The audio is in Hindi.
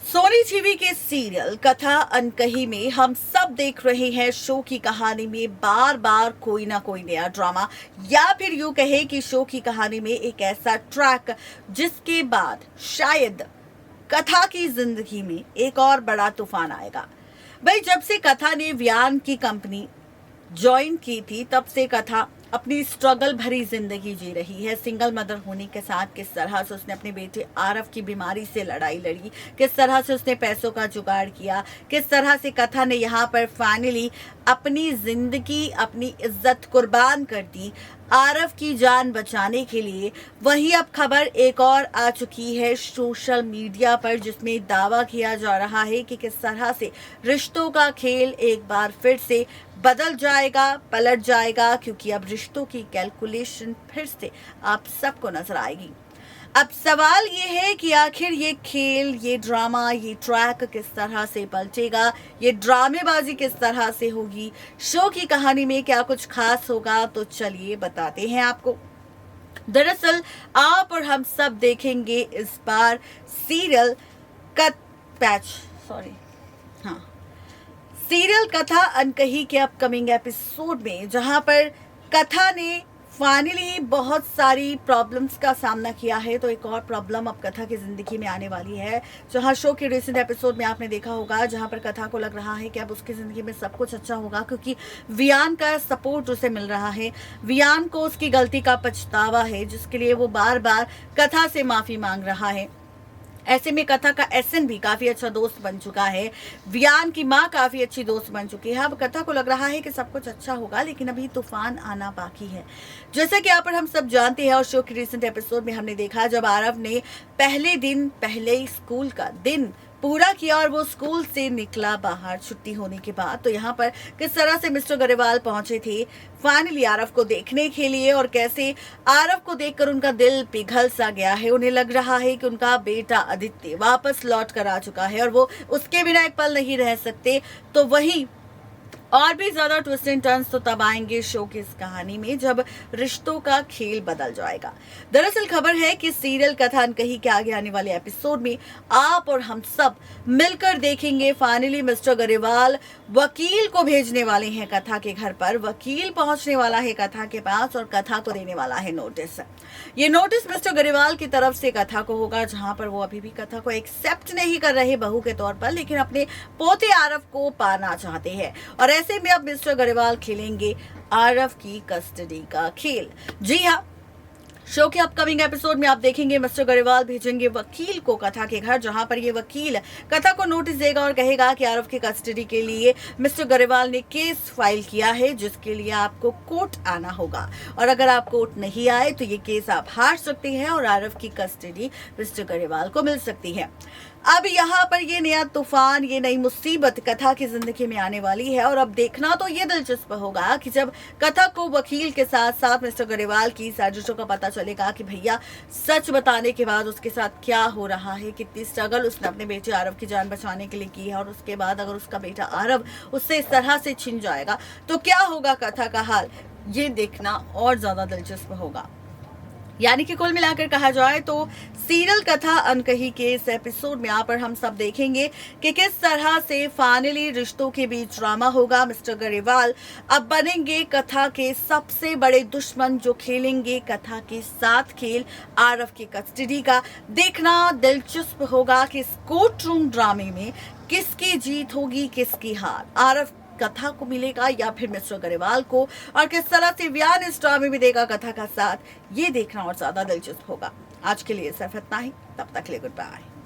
सोनी टीवी के सीरियल कथा अनकही में हम सब देख रहे हैं शो की कहानी में बार बार कोई ना कोई नया ड्रामा, या फिर यूं कहे कि शो की कहानी में एक ऐसा ट्रैक जिसके बाद शायद कथा की जिंदगी में एक और बड़ा तूफान आएगा। भाई, जब से कथा ने वियान की कंपनी ज्वाइन की थी तब से कथा अपनी स्ट्रगल भरी जिंदगी जी रही है। सिंगल मदर होने के साथ किस तरह से उसने अपने बेटे आरव की बीमारी से लड़ाई लड़ी, किस तरह से उसने पैसों का जुगाड़ किया, किस तरह से कथा ने यहाँ पर फाइनली अपनी जिंदगी, अपनी इज्जत कुर्बान कर दी आरव की जान बचाने के लिए। वहीं अब खबर एक और आ चुकी है सोशल मीडिया पर, जिसमें दावा किया जा रहा है कि किस तरह से रिश्तों का खेल एक बार फिर से बदल जाएगा, पलट जाएगा, क्योंकि अब रिश्तों की कैलकुलेशन फिर से आप सबको नजर आएगी। अब सवाल ये है कि आखिर ये खेल, ये ड्रामा, ये ट्रैक किस तरह से पलटेगा, ये ड्रामेबाजी किस तरह से होगी, शो की कहानी में क्या कुछ खास होगा, तो चलिए बताते हैं आपको। दरअसल आप और हम सब देखेंगे इस बार सीरियल सीरियल कथा अनकही के अपकमिंग एपिसोड में, जहां पर कथा ने फाइनली बहुत सारी प्रॉब्लम्स का सामना किया है। तो एक और प्रॉब्लम अब कथा की जिंदगी में आने वाली है, जहां शो के रिसेंट एपिसोड में आपने देखा होगा, जहां पर कथा को लग रहा है कि अब उसकी जिंदगी में सब कुछ अच्छा होगा, क्योंकि वियान का सपोर्ट उसे मिल रहा है। वियान को उसकी गलती का पछतावा है, जिसके लिए वो बार बार कथा से माफी मांग रहा है। ऐसे में कथा का एसएन भी काफी अच्छा दोस्त बन चुका है, वियान की माँ काफी अच्छी दोस्त बन चुकी है। अब कथा को लग रहा है कि सब कुछ अच्छा होगा, लेकिन अभी तूफान आना बाकी है। जैसा कि यहाँ पर हम सब जानते हैं और शो के रिसेंट एपिसोड में हमने देखा, जब आरव ने पहले स्कूल का दिन पूरा किया और वो स्कूल से निकला बाहर छुट्टी होने के बाद, तो यहाँ पर किस तरह से मिस्टर गरेवाल पहुंचे थे फाइनली आरव को देखने के लिए, और कैसे आरव को देखकर उनका दिल पिघल सा गया है। उन्हें लग रहा है कि उनका बेटा आदित्य वापस लौट कर आ चुका है और वो उसके बिना एक पल नहीं रह सकते। तो वहीं और भी ज्यादा ट्विस्ट एंड टर्न्स तो तब आएंगे शो की इस कहानी में, जब रिश्तों का खेल बदल जाएगा। दरअसल खबर है कि सीरियल कथा अनकही के आगे आने वाले एपिसोड में आप और हम सब मिलकर देखेंगे फाइनली मिस्टर गरेवाल वकील को भेजने वाले हैं कथा के घर पर। वकील पहुंचने वाला है कथा के पास और कथा को देने वाला है नोटिस। ये नोटिस मिस्टर गरेवाल की तरफ से कथा को होगा, जहां पर वो अभी भी कथा को एक्सेप्ट नहीं कर रहे बहू के तौर पर, लेकिन अपने पोते आरव को पाना चाहते हैं। और ऐसे में अब मिस्टर गरेवाल खेलेंगे आरव की कस्टडी का खेल। जी हाँ, शो के अपकमिंग एपिसोड में आप देखेंगे मिस्टर गरेवाल भेजेंगे वकील को कथा के घर, जहां पर ये वकील कथा को नोटिस देगा और कहेगा कि आरव की कस्टडी के लिए मिस्टर गरेवाल ने केस फाइल किया है, जिसके लिए आपको कोर्ट आना होगा, और अगर आप कोर्ट नहीं आए तो ये केस आप हार सकते हैं और आरव की कस्टडी मिस्टर गरेवाल को मिल सकती है। अब यहाँ पर ये नया तूफान, ये नई मुसीबत कथा की जिंदगी में आने वाली है। और अब देखना तो ये दिलचस्प होगा कि जब कथा को वकील के साथ साथ मिस्टर गरेवाल की साजिशों का पता चलेगा कि भैया सच बताने के बाद उसके साथ क्या हो रहा है, कितनी स्ट्रगल उसने अपने बेटे आरव की जान बचाने के लिए की है, और उसके बाद अगर उसका बेटा आरव उससे इस तरह से छिन जाएगा तो क्या होगा कथा का हाल, ये देखना और ज्यादा दिलचस्प होगा। यानी कि कुल मिलाकर कहा जाए तो सीरियल कथा अनकही के इस एपिसोड में यहाँ पर हम सब देखेंगे कि किस तरह से फाइनली रिश्तों के बीच ड्रामा होगा। मिस्टर गरेवाल अब बनेंगे कथा के सबसे बड़े दुश्मन, जो खेलेंगे कथा के साथ खेल आरव की कस्टडी का। देखना दिलचस्प होगा कि इस कोर्ट रूम ड्रामे में किसकी जीत होगी, किसकी हार, आरव कथा को मिलेगा या फिर मिस्टर गरेवाल को, और किस तरह से वियान इस ड्रामे में देगा कथा का साथ, ये देखना और ज्यादा दिलचस्प होगा। आज के लिए सिर्फ इतना ही, तब तक के लिए गुड बाय।